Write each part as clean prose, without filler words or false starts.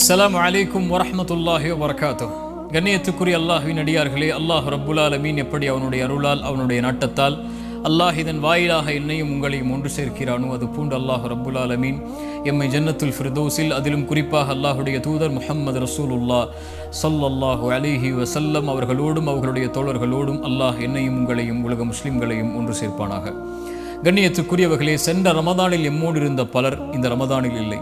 அஸ்ஸலாமு அலைக்கும் வரஹ்மத்துல்லாஹி வபரகாத்துஹ். கண்ணியத்துக்குரிய அல்லாஹ்வின் அடியார்களே, அல்லாஹ் ரப்புல் ஆலமீன் எப்படி அவனுடைய அருளால் அவனுடைய நாட்டத்தால் அல்லாஹ் இதன் வாயிலாக என்னையும் உங்களையும் ஒன்று சேர்க்கிறானோ அது பூண்டு அல்லாஹ் ரப்புல் ஆலமீன் எம்மை ஜன்னத்துல் ஃபிர்தௌஸில், அதிலும் குறிப்பாக அல்லாஹுடைய தூதர் முஹம்மது ரசூலுல்லாஹ் ஸல்லல்லாஹு அலைஹி வஸல்லம் அவர்களோடும் அவர்களுடைய தோழர்களோடும் அல்லாஹ் என்னையும் உங்களையும் உலக முஸ்லிம்களையும் ஒன்று சேர்ப்பானாக. கண்ணியத்துக்குரியவர்களே, சென்ற ரமதானில் எம்மோடு இருந்த பலர் இந்த ரமதானில் இல்லை.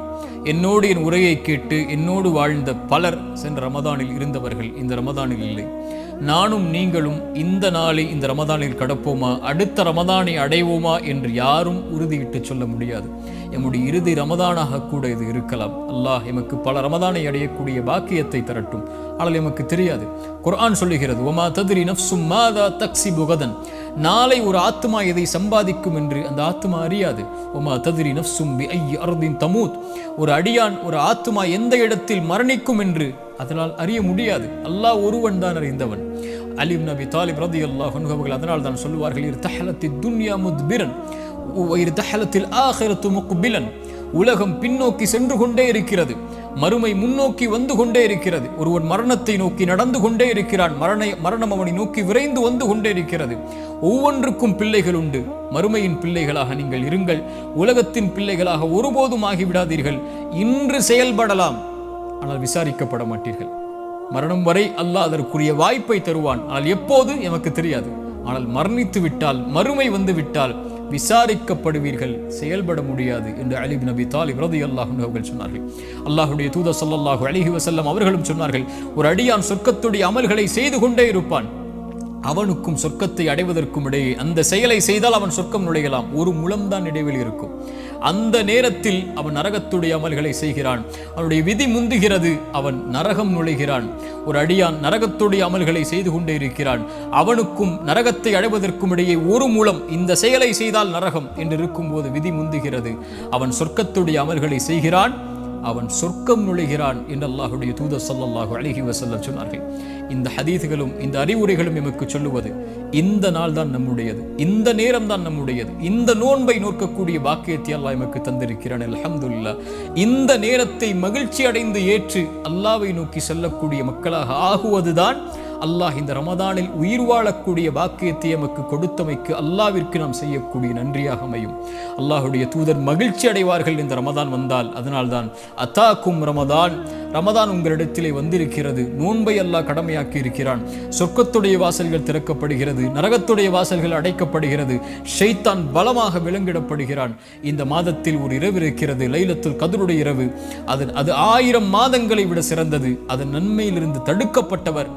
என்னோடு என் உரையை கேட்டு என்னோடு வாழ்ந்த பலர் சென்ற ரமதானில் இருந்தவர்கள் இந்த ரமதானில் இல்லை. நானும் நீங்களும் இந்த நாளை இந்த ரமதானில் கடப்போமா, அடுத்த ரமதானை அடைவோமா என்று யாரும் உறுதியிட்டு சொல்ல முடியாது. எம்முடைய இறுதி ரமதானாக கூட இது இருக்கலாம். அல்லாஹ் எமக்கு பல ரமதானை அடையக்கூடிய பாக்கியத்தை தரட்டும். ஆனால் எமக்கு தெரியாது. குர்ஆன் சொல்லுகிறது, வமா தத்ரி நஃப்சும் மாதா தக்ஸிபு கதன். நாளை ஒரு ஆத்மா எதை சம்பாதிக்கும் என்று அந்த ஆத்மா அறியாது. வமா தத்ரி நஃப்சும் பிஐயி அர்தின் தமூத். ஒரு அடியான், ஒரு ஆத்மா எந்த இடத்தில் மரணிக்கும் என்று அதனால் அறிய முடியாது. அல்லாஹ் ஒருவன் தான் அறிந்தவன். அலி இப்னு அபி தாலிப் ரலியல்லாஹு அன்ஹு அவர்கள் அதனால் தான் சொல்லுவார்கள், இர்தஹலத்தித் துன்யா முத்பிரன் வ இர்தஹலத்தில் ஆகிரத்து முக்பிலன். உலகம் பின்னோக்கி சென்று கொண்டே இருக்கிறது, மறுமை முன்னோக்கி வந்து கொண்டே இருக்கிறது. ஒருவன் மரணத்தை நோக்கி நடந்து கொண்டே இருக்கிறான், மரணம் அவனை நோக்கி விரைந்து வந்து கொண்டே இருக்கிறது. ஒவ்வொன்றுக்கும் பிள்ளைகள் உண்டு. மறுமையின் பிள்ளைகளாக நீங்கள் இருங்கள், உலகத்தின் பிள்ளைகளாக ஒருபோதும் ஆகிவிடாதீர்கள். இன்று செயல்படலாம், ஆனால் விசாரிக்கப்பட மாட்டீர்கள். மரணம் வரை அல்லாஹ் அதற்குரிய வாய்ப்பை தருவான், ஆனால் எப்போது எமக்கு தெரியாது. ஆனால் மரணித்து விட்டால், மறுமை வந்து விட்டால் விசாரிக்கப்படுவீர்கள், செயல்பட முடியாது என்று அலி இப்னு அபி தாலிப் ரலியல்லாஹு அன்ஹு அவர்கள் சொன்னார்கள். அல்லாஹ்வுடைய தூதர் ஸல்லல்லாஹு அலைஹி வஸல்லம் அவர்களும் சொன்னார்கள், ஒரு அடியான் சொர்க்கத்துடைய அமல்களை செய்து கொண்டே இருப்பான். அவனுக்கும் சொர்க்கத்தை அடைவதற்கும் இடையே அந்த செயலை செய்தால் அவன் சொர்க்கம் நுழையலாம், ஒரு முழம்தான் இடைவெளி இருக்கும். அந்த நேரத்தில் அவன் நரகத்துடைய அமல்களை செய்கிறான், அவனுடைய விதி முந்துகிறது, அவன் நரகம் நுழைகிறான். ஒரு அடியான் நரகத்துடைய அமல்களை செய்து கொண்டே இருக்கிறான், அவனுக்கும் நரகத்தை அடைவதற்கும் இடையே ஒரு முழம், இந்த செயலை செய்தால் நரகம் என்று இருக்கும் போது விதி முந்துகிறது. அவன் சொர்க்கத்துடைய அமல்களை செய்கிறான், அவன் சொர்க்கம் நுழைகிறான் என்று அல்லாஹுடைய தூதர் ஸல்லல்லாஹு அலைஹி வஸல்லம் சொன்னார்கள். இந்த ஹதீஸ்களும் இந்த அறிவுரைகளும் எமக்கு சொல்லுவது, இந்த நாள் தான் நம்முடையது, இந்த நேரம் தான் நம்முடையது, இந்த நோன்பை நோக்கக்கூடிய பாக்கியத்தை அல்லாஹ் எமக்கு தந்திருக்கிறான். அல்ஹம்துலில்லாஹ். இந்த நேரத்தை மகிழ்ச்சி அடைந்து ஏற்று அல்லாஹ்வை நோக்கி செல்லக்கூடிய மக்களாக ஆகுவதுதான் அல்லாஹ் இந்த ரமதானில் உயிர் வாழக்கூடிய பாக்கியத்தை எமக்கு கொடுத்தமைக்கு அல்லாஹ்விற்கு நாம் செய்யக்கூடிய நன்றியாக அமையும். அல்லாஹுடைய தூதர் மகிழ்ச்சி அடைவார்கள் இந்த ரமதான் வந்தால். அதனால்தான் அத்தாக்கும் ரமதான், ரமதான் உங்களிடத்திலே வந்திருக்கிறது, நோன்பை அல்லாஹ் கடமையாக்கி இருக்கிறான். சொர்க்கத்துடைய வாசல்கள் திறக்கப்படுகிறது, நரகத்துடைய வாசல்கள் அடைக்கப்படுகிறது, ஷைத்தான் பலமாக விலங்கிடப்படுகிறான். இந்த மாதத்தில் ஒரு இரவு இருக்கிறது, லைலத்துல் கத்ருடைய இரவு. அது 1000 மாதங்களை விட சிறந்தது. அதன் நன்மையிலிருந்து தடுக்கப்பட்டவர்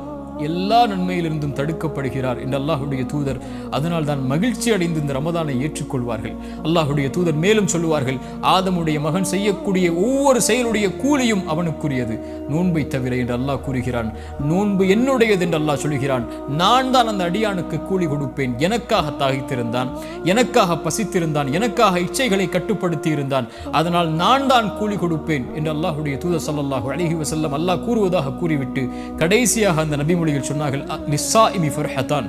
எல்லா நன்மையிலிருந்தும் தடுக்கப்படுகிறார் என்று அல்லாஹுடைய தூதர். அதனால் தான் மகிழ்ச்சி அடைந்து இந்த ரமதானை ஏற்றுக்கொள்வார்கள். அல்லாஹுடைய தூதர் மேலும் சொல்லுவார்கள், ஆதமுடைய மகன் செய்யக்கூடிய ஒவ்வொரு செயலுடைய கூலியும் அவனுக்குரியது, நோன்பை தவிர என்று அல்லாஹ் கூறுகிறான். நோன்பு என்னுடையது என்று அல்லாஹ் சொல்கிறான். நான் தான் அந்த அடியானுக்கு கூலி கொடுப்பேன். எனக்காக தாகித்திருந்தான், எனக்காக பசித்திருந்தான், எனக்காக இச்சைகளை கட்டுப்படுத்தி இருந்தான், அதனால் நான் தான் கூலி கொடுப்பேன் என்று அல்லாஹுடைய தூதர் ஸல்லல்லாஹு அலைஹி வஸல்லம் அல்லாஹ் கூறுவதாக கூறிவிட்டு கடைசியாக அந்த நபி சொன்னார்கள், லிஸ்ஸாயிமி ஃபர்ஹதான்.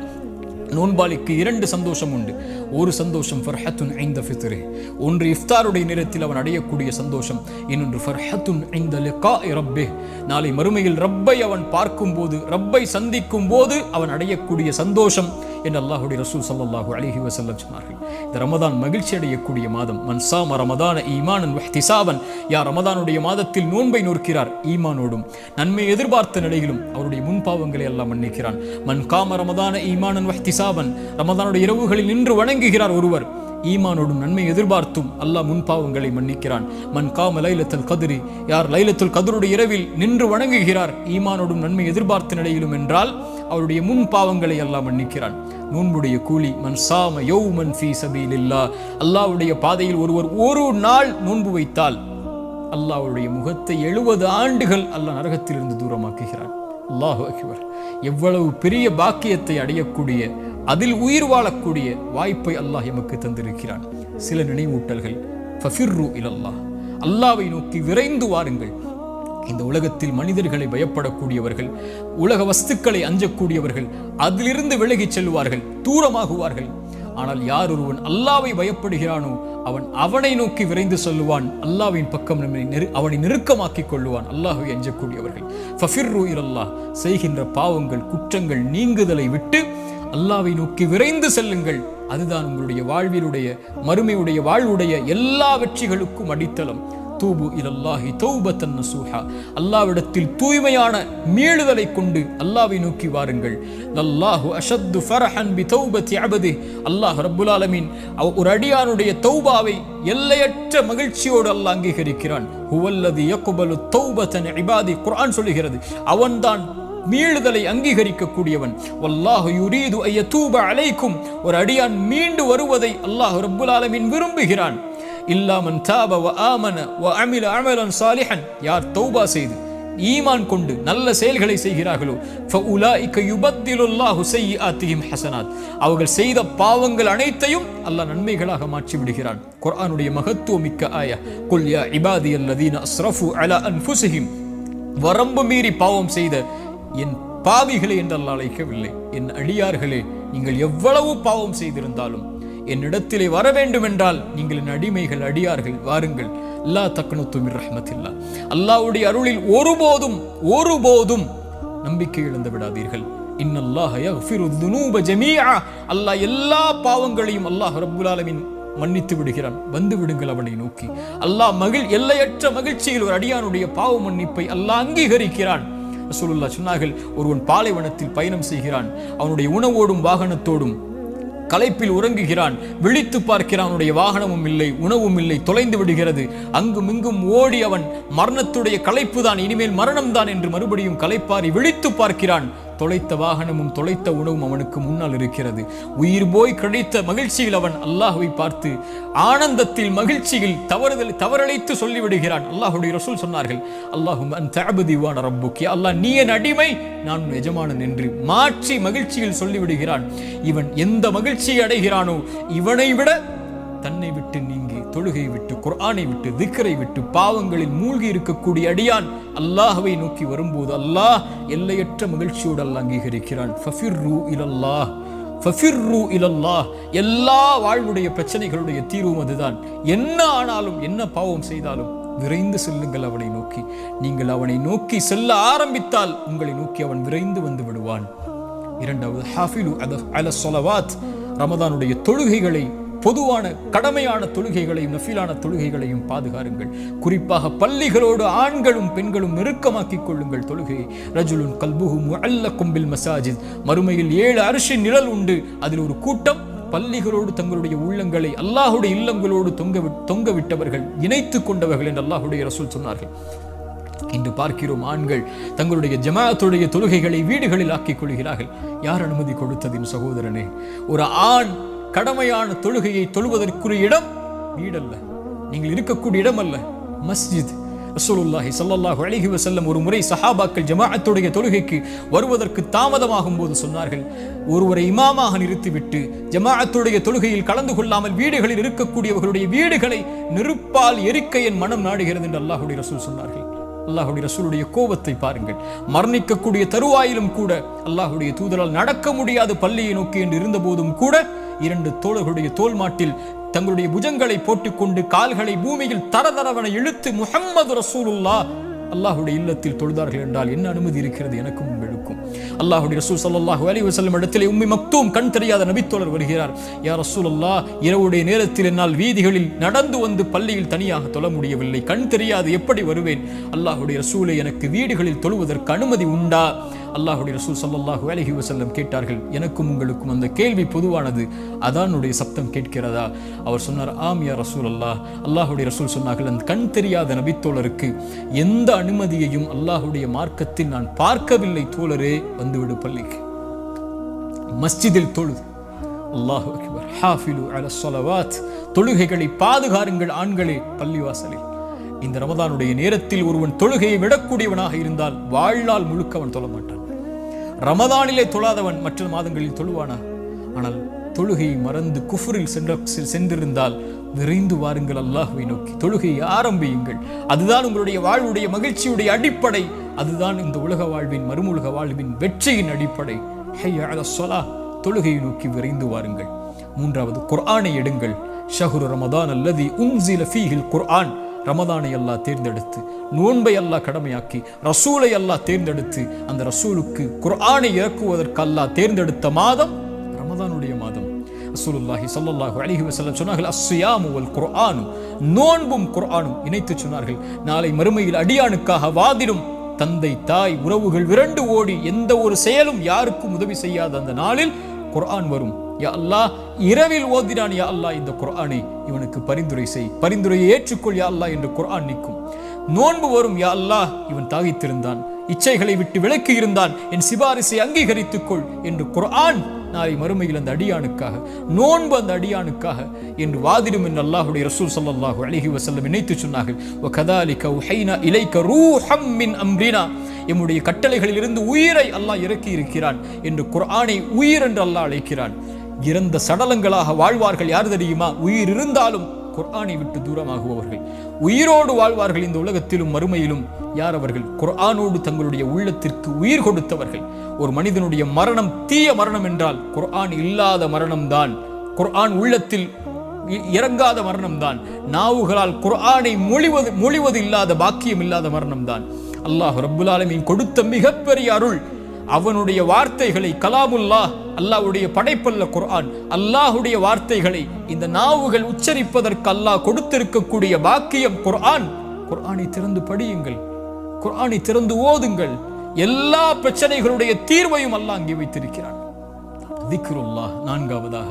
நோன்பாளிக்கு 2 சந்தோஷம் உண்டு. ஒரு சந்தோஷம் ஃபர்ஹத்துன் இன்த ஃபித்ரிஹ், ஒன்று இஃப்தாருடைய நேரத்தில் அவன் அடையக்கூடிய சந்தோஷம், இன்னொன்று ஃபர்ஹத்துன் இன்த லிகாஇ ரப்பிஹ், நாளை மறுமையில் ரப்பை அவன் பார்க்கும் போது, ரப்பை சந்திக்கும் போது அவன் அடையக்கூடிய சந்தோஷம் என்று அல்லாஹுடைய ரசூல் ஸல்லல்லாஹு அலைஹி வஸல்லம் சொன்னார்கள். இந்த ரமதான் மகிழ்ச்சி அடையக்கூடிய மாதம். மன் ஸாம ரமதான ஈமானன் வஹ்திசாபன், யார் ரமதானுடைய மாதத்தில் நோன்பை நோக்கிறார் ஈமானோடும் நன்மை எதிர்பார்த்த நிலையிலும் அவருடைய முன்பாவங்களை எல்லாம் மன்னிக்கிறான். மன் காம ரமதான ஈமானன் வஹ்திசாபன், ரமதானுடைய இரவுகளில் நின்று வணங்குகிறார் ஒருவர், ஈமானோடும் நன்மை எதிர்பார்த்தும் அல்லாஹ் முன்பாவங்களை மன்னிக்கிறான். மன் காம லைலத்துல் கத்ரி, யார் லைலத்துல் கத்ருடைய இரவில் நின்று வணங்குகிறார் ஈமானோடும் நன்மை எதிர்பார்த்த நிலையிலும் என்றால் அவருடைய முன் பாவங்களை எல்லாம் மன்னிக்கிறான். நோன்புடைய கூலி, மன் ஸாம யௌமன் ஃபீ ஸபீலில்லாஹ், அல்லாஹ்வுடைய பாதையில் ஒருவர் ஒரு நாள் நோன்பு வைத்தால் அல்லாஹ்வுடைய முகத்தை 70 ஆண்டுகள் அல்லாஹ் நரகத்திலிருந்து தூரமாக்குகிறான். அல்லாஹு அக்பர். எவ்வளவு பெரிய பாக்கியத்தை அடையக்கூடிய, அதில் உயிர் வாழக்கூடிய வாய்ப்பை அல்லாஹ் எமக்கு தந்திருக்கிறான். சில நினைவூட்டல்கள், ஃபஃபிர்ரு இலல்லாஹ், அல்லாஹ்வை நோக்கி விரைந்து வாருங்கள். இந்த உலகத்தில் மனிதர்களை பயப்படக்கூடியவர்கள், உலக வஸ்துக்களை அஞ்சக்கூடியவர்கள் அதிலிருந்து விலகிச் செல்வார்கள், தூரமாகுவார்கள். ஆனால் யார் ஒருவன் அல்லாஹ்வை பயப்படுகிறானோ அவன் அவனை நோக்கி விரைந்து சொல்லுவான், அல்லாஹ்வின் பக்கம் அவனை நெருக்கமாக்கிக் கொள்ளுவான். அல்லாஹ்வை அஞ்சக்கூடியவர்கள் ஃபஃபிர்ரு இலல்லாஹ், செய்கின்ற பாவங்கள் குற்றங்கள் நீங்குதலை விட்டு அல்லாஹ்வை நோக்கி விரைந்து செல்லுங்கள். அதுதான் உங்களுடைய வாழ்விலுடைய மறுமையுடைய வாழ்வுடைய எல்லா வெற்றிகளுக்கும் அடித்தளம். தூபு இலல்லாஹி தௌபத்தன் நசூஹா, அல்லாஹ்விடத்தில் தூய்மையான மீளுதலை கொண்டு அல்லாஹ்வை நோக்கி வாருங்கள். லல்லாஹு அஷத்து ஃபரஹன் பி தௌபத்தி அபதி, அல்லாஹ் ரப்புல் ஆலமீன் ஒரு அடியானுடைய தௌபாவை எல்லையற்ற மகிழ்ச்சியோடு அல்லாஹ் அங்கீகரிக்கிறான். ஹுவல்லதி யக்பலு தௌபத்தன் இபாதி, குர்ஆன் சொல்லுகிறது அவன்தான் மீளுதலை அங்கீகரிக்கக்கூடியவன். வல்லாஹு யுரீது அய்யதூப அலைக்கும், ஒரு அடியான் மீண்டு வருவதை அல்லாஹ் ரப்புல் ஆலமீன் விரும்புகிறான். இல்லா மன் தாப வ ஆமன வ அமில அமலன் சாலிஹன், யார் தௌபா செய்து ஈமான் கொண்டு நல்ல செயல்களை செய்கிறார்களோ ஃபஉலாயிக யுபத்திலுல்லாஹு ஸய்யிஆத்திஹிம் ஹஸனாத், அவர்கள் செய்த பாவங்கள் அனைத்தையும் அல்லாஹ் நன்மைகளாக மாற்றி விடுகிறான். குர்ஆனுடைய மகத்துவமிக்க ஆயா, குல் யா இபாதியல்லதீன அஸ்ரஃபு அலா அன்ஃபுஸிஹிம், வரம்பு மீறி பாவம் செய்த என் பாவிகளே என்று அல்லாஹ் அழைக்கவில்லை. என் அடியார்களே, நீங்கள் எவ்வளவு பாவம் செய்திருந்தாலும் என்னிடத்திலே வர வேண்டும் என்றால் நீங்கள் என் அடிமைகள், அடியார்கள், வாருங்கள். லா தக்னது மிர் ரஹ்மத்தில்லாஹ், அல்லாஹ்வுடைய அருளில் ஒருபோதும் நம்பிக்கை இழந்து விடாதீர்கள். இன்னல்லாஹ யக்ஃபிரு ذுனூப ஜமீஆ, அல்லாஹ் எல்லா பாவங்களையும் அல்லாஹ் ரப்புல் ஆலமீன் மன்னித்து விடுகிறான். வந்து விடுங்கள் அவனை நோக்கி. அல்லாஹ் எல்லையற்ற மகிழ்ச்சியில் ஒரு அடியானுடைய பாவ மன்னிப்பை அல்லாஹ் அங்கீகரிக்கிறான். ரசூலுல்லாஹ் சொன்னார்கள், ஒருவன் பாலைவனத்தில் பயணம் செய்கிறான், அவனுடைய உணவோடும் வாகனத்தோடும் களைப்பில் உறங்குகிறான், விழித்து பார்க்கிறான், அவனுடைய வாகனமும் இல்லை, உணவும் இல்லை, தொலைந்து விடுகிறது. அங்கும் இங்கும் ஓடி அவன் மரணத்துடைய களைப்பு தான், இனிமேல் மரணம் தான் என்று மறுபடியும் களைப்பாரி விழித்து பார்க்கிறான். தொலைத்த வாகனமும் தொலைத்த உணவும் அவனுக்கு முன்னால் இருக்கிறது. உயிர் போய் கிடைத்த மகிழ்ச்சியில் அவன் அல்லாஹ்வை பார்த்து ஆனந்தத்தில் மகிழ்ச்சியில் தவறழைத்து சொல்லிவிடுகிறான். அல்லாஹ்வுடைய ரசூல் சொன்னார்கள், அல்லாஹும்ம அன்த அப்தி வ அன ரப்புக், யா அல்லாஹ் நீ என் அடிமை, நான் உன் எஜமானன் என்று மாற்றி மகிழ்ச்சியில் சொல்லிவிடுகிறான். இவன் எந்த மகிழ்ச்சியை அடைகிறானோ இவனை விட தன்னை விட்டு நீங்கி தொழுகை விட்டு குர்ஆனை விட்டு திக்ரை விட்டு பாவங்களில் மூழ்கி இருக்கக்கூடிய அடியான் அல்லாஹ்வை நோக்கி வரும்போது அல்லாஹ் எல்லையற்ற மகிழ்ச்சியோடு அல்லாஹ் அங்கீகரிக்கிறான். ஃபஃபிர்ரு இலல்லாஹ், ஃபஃபிர்ரு இலல்லாஹ், எல்லா வாழ்வுடைய பிரச்சனைகளுடைய தீர்வும் அதுதான். என்ன ஆனாலும் என்ன பாவம் செய்தாலும் விரைந்து செல்லுங்கள் அவனை நோக்கி. நீங்கள் அவனை நோக்கி செல்ல ஆரம்பித்தால் உங்களை நோக்கி அவன் விரைந்து வந்து விடுவான். இரண்டாவது, ஹாஃபிலு அல ஸலவாத், ரமதானுடைய தொழுகைகளை, பொதுவான கடமையான தொழுகைகளையும் நஃபிலான தொழுகைகளையும் பாதுகாருங்கள். குறிப்பாக பள்ளிகளோடு ஆண்களும் பெண்களும் நெருக்கமாக்கிக் கொள்ளுங்கள் தொழுகையை. ரஜுலுன் கல்புஹு முஅல்லகும் பில் மசாஜித், மறுமையில் 7 அர்ஷின் நிழல் உண்டு. அதில் ஒரு கூட்டம் பள்ளிகளோடு தங்களுடைய உள்ளங்களை அல்லாஹ்வுடைய இல்லங்களோடு தொங்க விட்டவர்கள், இணைத்துக் கொண்டவர்கள் என்று அல்லாஹ்வுடைய ரசூல் சொன்னார்கள். இன்று பார்க்கிறோம், ஆண்கள் தங்களுடைய ஜமாஅத்துடைய தொழுகைகளை வீடுகளில் ஆக்கிக் கொள்கிறார்கள். யார் அனுமதி கொடுத்ததின் சகோதரனே? ஒரு ஆண் கடமையான தொழுகையை தொழுவதற்குரிய இடம் வீடல்ல, நீங்கள் இருக்கக்கூடிய இடம் அல்ல, மஸ்ஜித். ரசூலுல்லாஹி ஸல்லல்லாஹு அலைஹி வஸல்லம் ஒரு முறை சஹாபாக்கள் ஜமாஅத்துடைய தொழுகைக்கு வருவதற்கு தாமதமாகும் போது சொன்னார்கள், ஒருவரை இமாமாக நிறுத்திவிட்டு ஜமாஅத்துடைய தொழுகையில் கலந்து கொள்ளாமல் வீடுகளில் இருக்கக்கூடியவர்களுடைய வீடுகளை நெருப்பால் எரிக்க என் மனம் நாடுகிறது என்று அல்லாஹ்வுடைய ரசூல் சொன்னார்கள். அல்லாஹ்வுடைய ரசூலுடைய கோபத்தை பாருங்கள். மரணிக்கக்கூடிய தருவாயிலும் கூட அல்லாஹ்வுடைய தூதரால் நடக்க முடியாத பள்ளியை நோக்கி என்று இருந்த போதும் கூட 2 தோழர்களுடைய தோல் மாட்டில் தங்களுடைய புஜங்களை போட்டுக்கொண்டு கால்களை பூமியில் தரதரவன இழுத்து முஹம்மது ரசூலுல்லாஹ் அல்லாஹ்வுடைய இல்லத்தில் தொழுதார்கள் என்றால் என்ன அனுமதி இருக்கிறது எனக்கும் உங்களுக்கும்? அல்லாஹ்வுடைய ரசூல் ஸல்லல்லாஹு அலைஹி வஸல்லம் இடத்திலே உம்மி மக்தூம், கண் தெரியாத நபித்தோழர் வருகிறார். யா ரசூலல்லாஹ், இரவுடைய நேரத்தில் என்னால் வீதிகளில் நடந்து வந்து பள்ளியில் தனியாக தொழ முடியவில்லை, கண் தெரியாது, எப்படி வருவேன்? அல்லாஹ்வுடைய ரசூலை, எனக்கு வீடுகளில் தொழுவதற்கு அனுமதி உண்டா? அல்லாஹ்வுடைய ரசூல் ஸல்லல்லாஹு அலைஹி வஸல்லம் கேட்டார்கள், எனக்கும் உங்களுக்கும் அந்த கேள்வி பொதுவானது, அதானுடைய சப்தம் கேட்கிறதா? அவர் சொன்னார், ஆம் யா ரசூலல்லாஹ். அல்லாஹ்வுடைய ரசூல் சொன்னார்கள், அந்த கண் தெரியாத நபித்தோழருக்கு எந்த அனுமதியையும் அல்லாஹ்வுடைய மார்க்கத்தில் நான் பார்க்கவில்லை தோழரே, வந்துவிடு பள்ளிக்கு, மஸ்ஜிதில் தொழுது. அல்லாஹு அக்பர். ஹாஃபிலு அல ஸலவாத், தொழுகைகளை பாதுகாருங்கள் ஆண்களே பள்ளிவாசலில். இந்த ரமதானுடைய நேரத்தில் ஒருவன் தொழுகையை விடக்கூடியவனாக இருந்தால் வாழ்நாள் முழுக்க அவன் தொழ மாட்டான். ரமதானிலே தொழாதவன் மற்ற மாதங்களில் தொழுவானா? ஆனால் தொழுகையை மறந்து குஃப்ரில் சென்றிருந்தால் விரைந்து வாருங்கள் அல்லாஹ்வை நோக்கி, தொழுகையை ஆரம்பியுங்கள். அதுதான் உங்களுடைய வாழ்வுடைய மகிழ்ச்சியுடைய அடிப்படை. அதுதான் இந்த உலக வாழ்வின் மறுமுலக வாழ்வின் வெற்றியின் அடிப்படை. ஹய்ய அலஸ் ஸலாஹ், தொழுகையை நோக்கி விரைந்து வாருங்கள். மூன்றாவது குர்ஆனை எடுங்கள். ஷஹ்ரு ரமதான் அல்லதி உன்ஸில ஃபீஹில் குர்ஆன். ரமதானை அல்லாஹ் தேர்ந்தெடுத்து, நோன்பை அல்லாஹ் கடமையாக்கி, ரசூலை அல்லாஹ் தேர்ந்தெடுத்து, அந்த ரசூலுக்கு குர்ஆனை இறக்குவதற்கு அல்லாஹ் தேர்ந்தெடுத்த மாதம் ரமதானுடைய மாதம். ரசூலுல்லாஹி ஸல்லல்லாஹு அலைஹி வஸல்லம் சொன்னார்கள், அஸ்ஸியாமு வல் குர்ஆனு, நோன்பும் குர்ஆனும் இணைத்து சொன்னார்கள். நாளை மறுமையில் அடியானுக்காக வாதிடும் தந்தை தாய் உறவுகள் விரண்டு ஓடி எந்த ஒரு செயலும் யாருக்கும் உதவி செய்யாத அந்த நாளில் குர்ஆன் வரும். யா அல்லாஹ், இரவில் ஓதினான் யா அல்லாஹ் இந்த குர்ஆனை, இவனுக்கு பரிந்துரை செய், பரிந்துரையை ஏற்றுக்கொள் யா அல்லாஹ் என்று குர்ஆன் நிற்கும். நோன்பு வரும், யா அல்லாஹ் இவன் தாகித்திருந்தான், இச்சைகளை விட்டு விலக்கி இருந்தான், என் சிபாரிசை அங்கீகரித்துக்கொள் என்று குர்ஆன் நாளை மறுமையில் அந்த அடியானுக்காக, நோன்பு அந்த அடியானுக்காக என்று வாதிடும் என்று அல்லாஹ்வுடைய ரசூல் ஸல்லல்லாஹு அலைஹி வஸல்லம் நினைத்து சொன்னார்கள். வகதாலிக உஹைனா இலைக ரூஹம் மின் அம்ரினா, எம்முடைய கட்டளைகளில் இருந்து உயிரை அல்லாஹ் இறக்கி இருக்கிறான் என்று குர்ஆனை உயிர் என்று அல்லாஹ் அழைக்கிறான். இறந்த சடலங்களாக வாழ்வார்கள் யார் தெரியுமா? உயிர் இருந்தாலும் குர்ஆனை விட்டு தூரமாகுபவர்கள். உயிரோடு வாழ்வார்கள் இந்த உலகத்திலும் மறுமையிலும். யார் அவர்கள்? குர்ஆனோடு தங்களுடைய உள்ளத்திற்கு உயிர் கொடுத்தவர்கள். ஒரு மனிதனுடைய மரணம் தீய மரணம் என்றால் குர்ஆன் இல்லாத மரணம்தான், குர்ஆன் உள்ளத்தில் இறங்காத மரணம்தான், நாவுகளால் குர்ஆனை மொழிவது இல்லாத பாக்கியம் இல்லாத மரணம்தான். அல்லாஹ் ரப்புல் ஆலமீன் கொடுத்த மிகப்பெரிய அருள். அவனுடைய வார்த்தைகளை, கலாமுல்லாஹ், அல்லாஹ்வுடைய படைப்பல்ல குர்ஆன், அல்லாஹ்வுடைய வார்த்தைகளை இந்த நாவுகள் உச்சரிப்பதற்கு அல்லாஹ் கொடுத்திருக்கக்கூடிய பாக்கியம் குர்ஆன். குர்ஆனை திறந்து படியுங்கள், குர்ஆனை திறந்து ஓதுங்கள். எல்லா பிரச்சனைகளுடைய தீர்வையும் அல்லாஹ் அங்கே வைத்திருக்கிறான். திக்ருல்லாஹ். நான்காவதாக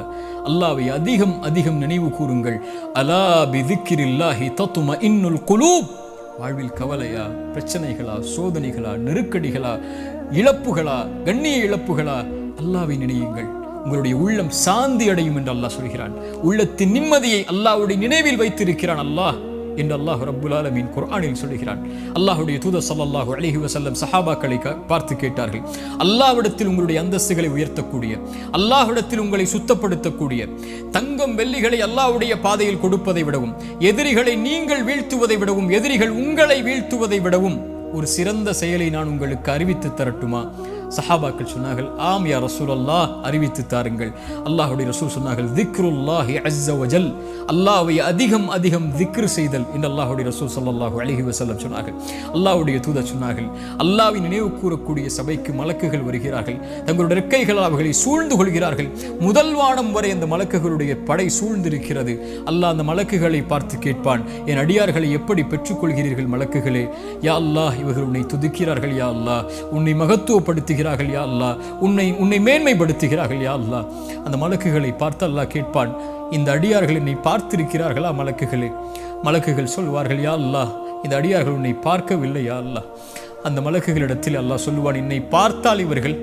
அல்லாஹ்வை அதிகம் அதிகம் நினைவு கூறுங்கள். அலா பி திக்ரில்லாஹி தத்மஇன்னுல் குலூப். வாழ்வில் கவலையா, பிரச்சனைகளா, சோதனைகளா, நெருக்கடிகளா, இழப்புகளா, கண்ணிய இழப்புகளா, அல்லாஹ்வை நினையுங்கள், உங்களுடைய உள்ளம் சாந்தி அடையும் என்று அல்லாஹ் சொல்கிறான். உள்ளத்தின் நிம்மதியை அல்லாஹ்வுடைய நினைவில் வைத்திருக்கிறான் அல்லாஹ் என்று அல்லாஹ் ரப்புல் ஆலமீன் குர்ஆனில் சொல்கிறான். அல்லாஹ்வுடைய தூதர் ஸல்லல்லாஹு அலைஹி வஸல்லம் சஹாபாக்களை பார்த்து கேட்டார்கள், அல்லாஹ்விடத்தில் உங்களுடைய அந்தஸ்துகளை உயர்த்தக்கூடிய, அல்லாஹ்விடத்தில் உங்களை சுத்தப்படுத்தக்கூடிய, தங்கம் வெள்ளிகளை அல்லாஹ்வுடைய பாதையில் கொடுப்பதை விடவும், எதிரிகளை நீங்கள் வீழ்த்துவதை விடவும், எதிரிகள் உங்களை வீழ்த்துவதை விடவும் ஒரு சிறந்த செயலை நான் உங்களுக்கு அறிவித்து தரட்டுமா? சஹாபாக்கள் சொன்னார்கள், ஆம் யா ரசூலல்லாஹ், அறிவித்து தாருங்கள். அல்லாஹ்வுடைய ரசூல் சொன்னார்கள், திக்ருல்லாஹி அஸ்ஸ வஜல், அல்லாஹ்வை அதிகம் அதிகம் திக்ர் செய்தல் என்று அல்லாஹ்வுடைய ரசூல் ஸல்லல்லாஹு அலைஹி வஸல்லம் சொன்னார்கள். அல்லாஹ்வுடைய தூதர் சொன்னார்கள், அல்லாஹ்வை நினைவு கூறக்கூடிய சபைக்கு மலக்குகள் வருகிறார்கள், தங்களுடைய ரெக்கைகளால் அவர்களை சூழ்ந்து கொள்கிறார்கள். முதல் வானம் வரை அந்த மலக்குகளுடைய படை சூழ்ந்திருக்கிறது. அல்லாஹ் அந்த மலக்குகளை பார்த்து கேட்பான், என் அடியார்களை எப்படி பெற்றுக்கொள்கிறீர்கள் மலக்குகளே? யா அல்லாஹ், இவர்கள் உன்னை துதிக்கிறார்கள் யா அல்லாஹ், உன்னை மகத்துவப்படுத்தி யா அல்லாஹ், உன்னை மேன்மைப்படுத்துகிறார்கள் யா அல்லாஹ். அந்த மலக்குகளை பார்த்து அல்லாஹ் கேட்பான், இந்த அடியார்கள் என்னை பார்த்திருக்கிறார்களா மலக்குகளே? மலக்குகள் சொல்வார்கள், யா அல்லாஹ், இந்த அடியார்கள் உன்னை பார்க்கவில்லை யா அல்லாஹ். அந்த மலக்குகளிடத்தில் அல்லாஹ் சொல்லுவான், என்னை பார்த்தால் இவர்கள்,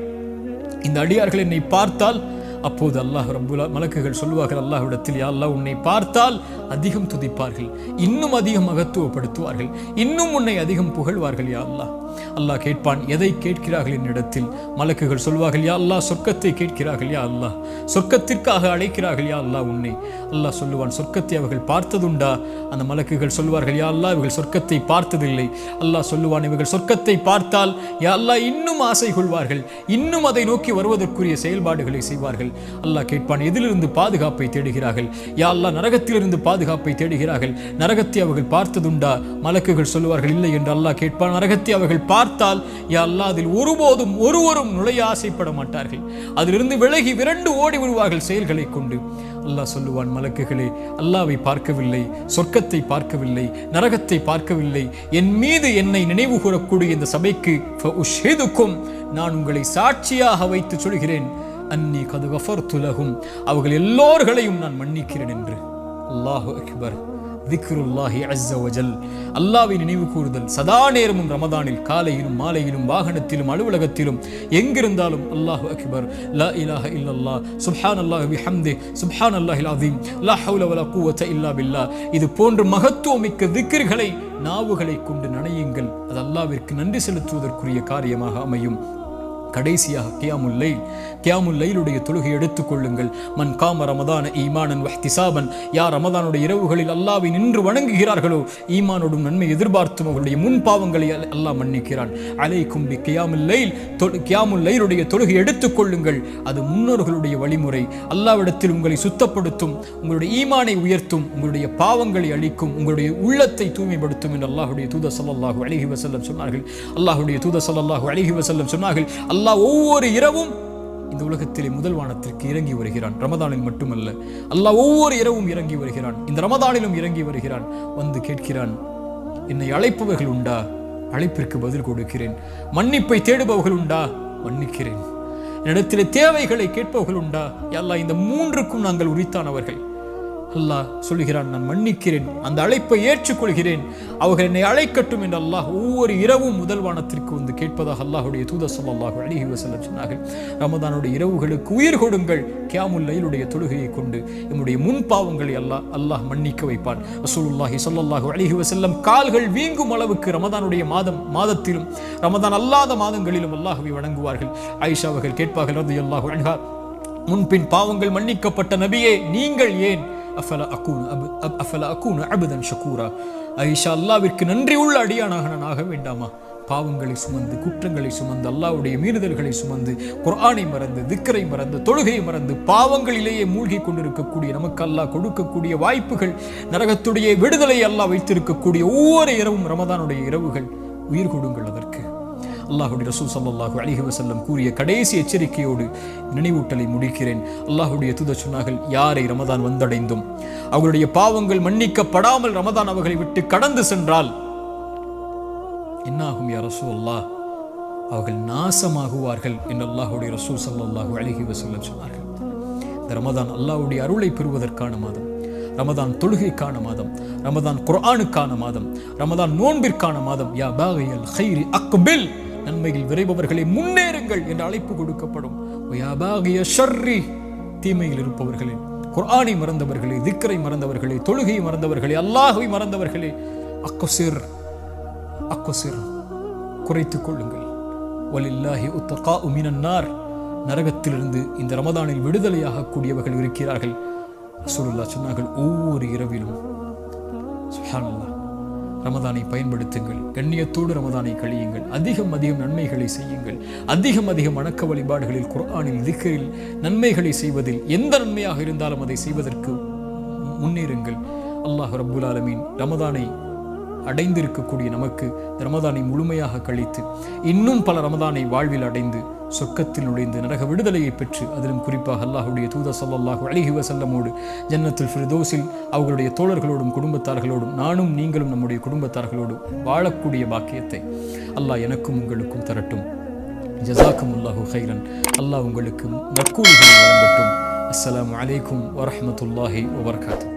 இந்த அடியார்கள் என்னை பார்த்தால், அப்போது அல்லாஹ் ரப்புல் மலக்குகள் சொல்வார்கள் அல்லாஹ்விடத்தில், யா அல்லாஹ், உன்னை பார்த்தால் அதிகம் துதிப்பார்கள், இன்னும் அதிகம் மகத்துவப்படுத்துவார்கள், இன்னும் உன்னை அதிகம் புகழ்வார்கள் யா அல்லாஹ். அல்லாஹ் கேட்பான், எதை கேட்கிறார்கள் என்னிடத்தில்? மலக்குகள் சொல்வார்கள், யா அல்லாஹ், சொர்க்கத்தை கேட்கிறார்கள் யா அல்லாஹ், சொர்க்கத்திற்காக அழைக்கிறார்கள் யா அல்லாஹ் உன்னை. அல்லாஹ் சொல்லுவான், சொர்க்கத்தை அவர்கள் பார்த்ததுண்டா? அந்த மலக்குகள் சொல்வார்கள், யா அல்லாஹ், இவர்கள் சொர்க்கத்தை பார்த்ததில்லை. அல்லாஹ் சொல்லுவான், இவர்கள் சொர்க்கத்தை பார்த்தால் யா அல்லாஹ் இன்னும் ஆசை கொள்வார்கள், இன்னும் அதை நோக்கி வருவதற்குரிய செயல்பாடுகளை செய்வார்கள். அல்லாஹ் கேட்பான், எதிலிருந்து பாதுகாப்பை தேடுகிறார்கள்? யா அல்லாஹ், நரகத்திலிருந்து பாதுகாப்பை தேடுகிறார்கள், நரகத்தை அவர்கள் பார்த்ததுண்டா? மலக்குகள் சொல்லுவார்கள், இல்லை என்று அல்லாஹ் கேட்பான், நரகத்தை அவர்கள் பார்த்தால் யா அல்லாஹ், அதில் ஒருபோதும் ஒருவரும் நுழைய ஆசைப்பட மாட்டார்கள், அதிலிருந்து விலகி விரண்டு ஓடி வருவார்கள் செயல்களை கொண்டு. அல்லாஹ் சொல்லுவான், மலக்குகளே, அல்லாஹ்வை பார்க்கவில்லை, சொர்க்கத்தை பார்க்கவில்லை, நரகத்தை பார்க்கவில்லை, என் மீது என்னை நினைவு கூறக்கூடிய இந்த சபைக்கு ஃபஉஷ்ஹிதுக்கும், நான் உங்களை சாட்சியாக வைத்து சொல்கிறேன், அன்னி கது கஃபர்து லஹும், அவர்கள் எல்லோர்களையும் நான் மன்னிக்கிறேன் என்று. அல்லாஹு அக்பர். திக்ருல்லாஹி அஸ்ஸ வஜல், அல்லாஹ்வை நினைவு கூறுதல் சதா நேரமும் ரமதானில், காலையிலும் மாலையிலும், வாகனத்திலும், அலுவலகத்திலும், எங்கிருந்தாலும் அல்லாஹு அக்பர், லா இலாஹ இல்லல்லாஹ், சுப்ஹானல்லாஹி பிஹம்திஹி, சுப்ஹானல்லாஹில் அஸீம், லா ஹவ்ல வலா குவத்த இல்லா பில்லாஹ். இது போன்ற மகத்துவமிக்க திக்ர்களை நாவுகளை கொண்டு நனையுங்கள். அது அல்லாஹ்விற்கு நன்றி செலுத்துவதற்குரிய காரியமாக அமையும். கடைசியாக கியாமுல் லைலுடைய தொழுகை எடுத்துக் கொள்ளுங்கள். மன் காம ரமதான ஈமானன் வஹ்திசாபன், யார் ரமதானுடைய இரவுகளில் அல்லாஹ்வை நின்று வணங்குகிறார்களோ ஈமானோடும் நன்மை எதிர்பார்த்தும் அவர்களுடைய முன் பாவங்களை அல்லாஹ் மன்னிக்கிறான். அலைக்கும் பி கியாமுல் லைலுடைய தொழுகை எடுத்துக் கொள்ளுங்கள். அது முன்னோர்களுடைய வழிமுறை. அல்லாஹ்விடத்தில் உங்களை சுத்தப்படுத்தும், உங்களுடைய ஈமானை உயர்த்தும், உங்களுடைய பாவங்களை அழிக்கும், உங்களுடைய உள்ளத்தை தூய்மைப்படுத்தும் என்று அல்லாஹ்வுடைய தூதர் ஸல்லல்லாஹு அலைஹி வஸல்லம் சொன்னார்கள். அல்லாஹ்வுடைய தூதர் ஸல்லல்லாஹு அலைஹி வஸல்லம் சொன்னார்கள், அல்லாஹ் ஒவ்வொரு இரவும் இந்த உலகத்திலே முதல் வானத்திற்கு இறங்கி வருகிறான். ரமதானில் மட்டுமல்ல, அல்லாஹ் ஒவ்வொரு இரவும் இறங்கி வருகிறான். இந்த ரமதானிலும் இறங்கி வருகிறான். வந்து கேட்கிறான், என்னை அழைப்பவர்கள் உண்டா? அழைப்பிற்கு பதில் கொடுக்கிறேன். மன்னிப்பை தேடுபவர்கள் உண்டா? மன்னிக்கிறேன். என்னிடத்திலே தேவைகளை கேட்பவர்கள் உண்டா? யா அல்லாஹ், இந்த மூன்றுக்கும் நாங்கள் உரித்தானவர்கள். அல்லாஹ் சொல்லுகிறான், நான் மன்னிக்கிறேன், அந்த அழைப்பை ஏற்றுக்கொள்கிறேன், அவர்கள் என்னை அழைக்கட்டும் என்று அல்லாஹ் ஒவ்வொரு இரவும் முதல் வானத்திற்கு வந்து கேட்பதாக அல்லாஹ்வுடைய தூதர் ஸல்லல்லாஹு அலைஹி வஸல்லம் சொன்னார்கள். ரமதானுடைய இரவுகளுக்கு உயிர் கொடுங்கள். கியாமுல் லைலுடைய தொழுகையை கொண்டு நம்முடைய முன் பாவங்களை அல்லாஹ் மன்னிக்க வைப்பான். ரசூலுல்லாஹி ஸல்லல்லாஹு அலைஹி வஸல்லம் கால்கள் வீங்கும் அளவுக்கு ரமதானுடைய மாதத்திலும் ரமதான் அல்லாத மாதங்களிலும் அல்லாஹ்வை வணங்குவார்கள். ஆயிஷா அவர்கள் கேட்பார்கள் ரலியல்லாஹு அன்ஹா, முன்பின் பாவங்கள் மன்னிக்கப்பட்ட நபியே, நீங்கள் ஏன் அஃபல அகூனு அபதன் ஷக்கூரா, ஆயிஷா, அல்லாஹ்விற்கு நன்றி உள்ள அடியானாக நான் ஆக வேண்டாமா? பாவங்களை சுமந்து, குற்றங்களை சுமந்து, அல்லாஹ்வுடைய மீறுதல்களை சுமந்து, குர்ஆனை மறந்து, திக்ரை மறந்து, தொழுகையை மறந்து, பாவங்களிலேயே மூழ்கி கொண்டிருக்கக்கூடிய நமக்கு அல்லாஹ் கொடுக்கக்கூடிய வாய்ப்புகள், நரகத்துடைய விடுதலை அல்லாஹ் வைத்திருக்கக்கூடிய ஒவ்வொரு இரவும் ரமதானுடைய இரவுகள். உயிர் கொடுங்கள் அதற்கு. அல்லாஹ்வுடைய ரசூல் ஸல்லல்லாஹு அலைஹி வஸல்லம் கூறிய கடைசி எச்சரிக்கையோடு நினைவூட்டலை முடிக்கிறேன். அல்லாஹ்வுடைய தூதர் சொன்னார்கள், யாரை ரமதான் வந்தடைந்தும் அவர்களுடைய பாவங்கள் மன்னிக்கப்படாமல் ரமதான் அவர்களை விட்டு கடந்து சென்றால் என்னாகும் யா ரசூலல்லாஹ்? அவர்கள் நாசமாகுவார்கள் என்று அல்லாஹ்வுடைய ரசூல் ஸல்லல்லாஹு அலைஹி வஸல்லம் சொன்னார்கள். இந்த ரமதான் அல்லாஹ்வுடைய அருளை பெறுவதற்கான மாதம், ரமதான் தொழுகைக்கான மாதம், ரமதான் குர்ஆனுக்கான மாதம், ரமதான் நோன்பிற்கான மாதம். யா பாகியல் கைரி அக்பில், நன்மையில் விரைபவர்களை முன்னேறுங்கள் என்று அழைப்பு கொடுக்கப்படும். யா பாகிய ஷர்ரி, தீமையில் இருப்பவர்களே, குர்ஆனை மறந்தவர்களே, திக்ரை மறந்தவர்களே, தொழுகையை மறந்தவர்களே, அல்லாஹ்வை மறந்தவர்களே, அக்ஸிர் குறைத்துக் கொள்ளுங்கள். வலில்லாஹி உத்தகாஉ மினன் நார், நரகத்திலிருந்து இந்த ரமதானில் விடுதலையாக கூடியவர்கள் இருக்கிறார்கள். ரசூலுல்லாஹ் சொன்னார்கள், ஒவ்வொரு இரவிலும் சுப்ஹானல்லாஹ் ரமதானை பயன்படுத்துங்கள். கண்ணியத்தோடு ரமதானை கழியுங்கள். அதிகம் நன்மைகளை செய்யுங்கள். அதிகம் வணக்க வழிபாடுகளில், குர்ஆனில், திக்ரில் நன்மைகளை செய்வதில், எந்த நன்மையாக இருந்தாலும் அதை செய்வதற்கு முன்னேறுங்கள். அல்லாஹ் ரப்புல் ஆலமீன் ரமதானை அடைந்திருக்கக்கூடிய நமக்கு ரமதானை முழுமையாக கழித்து இன்னும் பல ரமதானை வாழ்வில் அடைந்து சொர்க்கத்தில் நுழைந்து நரக விடுதலையை பெற்று, அதிலும் குறிப்பாக அல்லாஹ்வுடைய தூதர் ஸல்லல்லாஹு அலைஹி வஸல்லமோடு ஜன்னத்துல் ஃபிர்தௌஸில் அவர்களுடைய தோழர்களோடும் குடும்பத்தார்களோடும் நானும் நீங்களும் நம்முடைய குடும்பத்தார்களோடு வாழக்கூடிய பாக்கியத்தை அல்லாஹ் எனக்கும் உங்களுக்கும் தரட்டும். ஜஸாக்குமுல்லாஹு கைரன். அல்லாஹ் உங்களுக்கு நற்கூலிகளை வழங்கட்டும். அஸ்ஸலாமு அலைக்கும் வரஹ்மத்துல்லாஹி வபரகாத்துஹு.